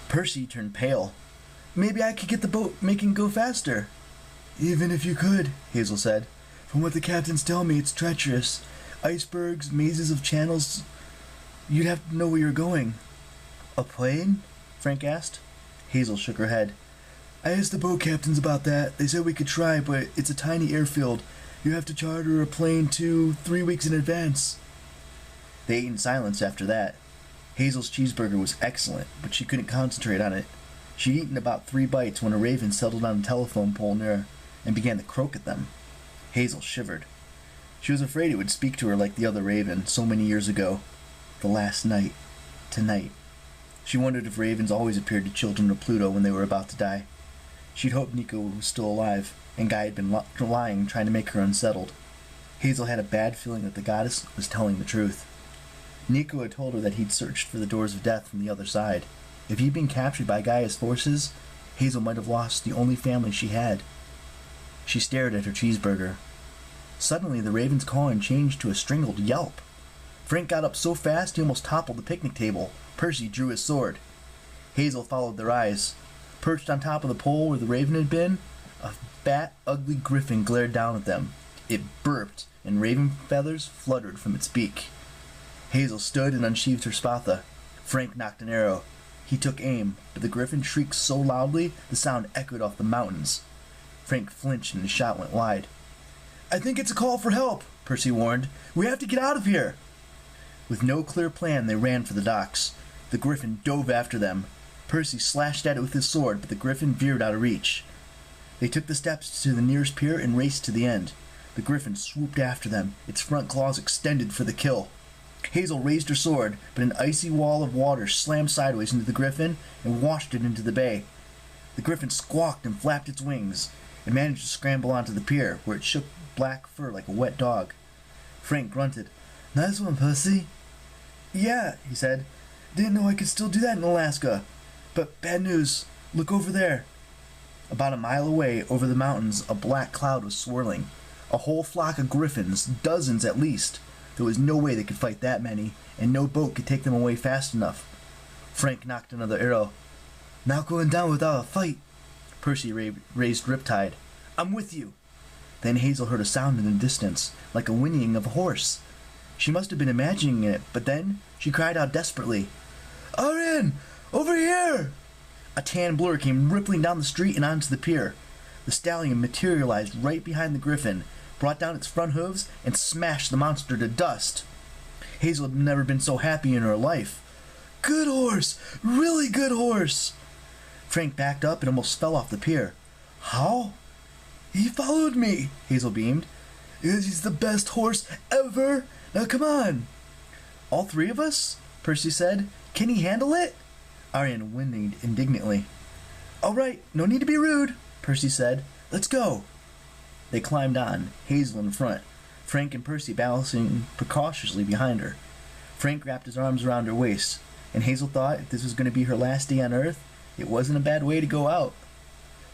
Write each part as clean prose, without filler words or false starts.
Percy turned pale. Maybe I could get the boat making go faster. Even if you could, Hazel said. From what the captains tell me, it's treacherous. Icebergs, mazes of channels. You'd have to know where you're going. A plane? Frank asked. Hazel shook her head. I asked the boat captains about that. They said we could try, but it's a tiny airfield. You have to charter a plane 2-3 weeks in advance. They ate in silence after that. Hazel's cheeseburger was excellent, but she couldn't concentrate on it. She'd eaten about 3 bites when a raven settled on a telephone pole near her and began to croak at them. Hazel shivered. She was afraid it would speak to her like the other raven so many years ago. The last night. Tonight. She wondered if ravens always appeared to children of Pluto when they were about to die. She'd hoped Nico was still alive, and Guy had been lying, trying to make her unsettled. Hazel had a bad feeling that the goddess was telling the truth. Nico had told her that he'd searched for the doors of death from the other side. If he'd been captured by Gaia's forces, Hazel might have lost the only family she had. She stared at her cheeseburger. Suddenly, the raven's cawing changed to a strangled yelp. Frank got up so fast he almost toppled the picnic table. Percy drew his sword. Hazel followed their eyes. Perched on top of the pole where the raven had been, a fat, ugly griffin glared down at them. It burped, and raven feathers fluttered from its beak. Hazel stood and unsheathed her spatha. Frank knocked an arrow. He took aim, but the griffin shrieked so loudly the sound echoed off the mountains. Frank flinched and his shot went wide. I think it's a call for help, Percy warned. We have to get out of here. With no clear plan, they ran for the docks. The griffin dove after them. Percy slashed at it with his sword, but the griffin veered out of reach. They took the steps to the nearest pier and raced to the end. The griffin swooped after them, its front claws extended for the kill. Hazel raised her sword, but an icy wall of water slammed sideways into the griffin and washed it into the bay. The griffin squawked and flapped its wings, and managed to scramble onto the pier, where it shook black fur like a wet dog. Frank grunted. Nice one, Percy. Yeah, he said. Didn't know I could still do that in Alaska. But bad news. Look over there. About a mile away, over the mountains, a black cloud was swirling. A whole flock of griffins, dozens at least. There was no way they could fight that many, and no boat could take them away fast enough. Frank knocked another arrow. Not going down without a fight. Percy raised Riptide. I'm with you. Then Hazel heard a sound in the distance, like a whinnying of a horse. She must have been imagining it, but then she cried out desperately. Aryan! Over here! A tan blur came rippling down the street and onto the pier. The stallion materialized right behind the griffin, brought down its front hooves, and smashed the monster to dust. Hazel had never been so happy in her life. Good horse! Really good horse! Frank backed up and almost fell off the pier. How? He followed me, Hazel beamed. Because he's the best horse ever! Now come on! All 3 of us? Percy said. Can he handle it? Aryan whinnied indignantly. All right, no need to be rude, Percy said. Let's go. They climbed on, Hazel in front, Frank and Percy balancing precautiously behind her. Frank wrapped his arms around her waist, and Hazel thought if this was going to be her last day on Earth, it wasn't a bad way to go out.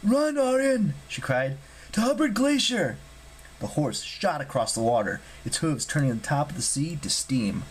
Run, Aryan! She cried. To Hubbard Glacier! The horse shot across the water, its hooves turning the top of the sea to steam.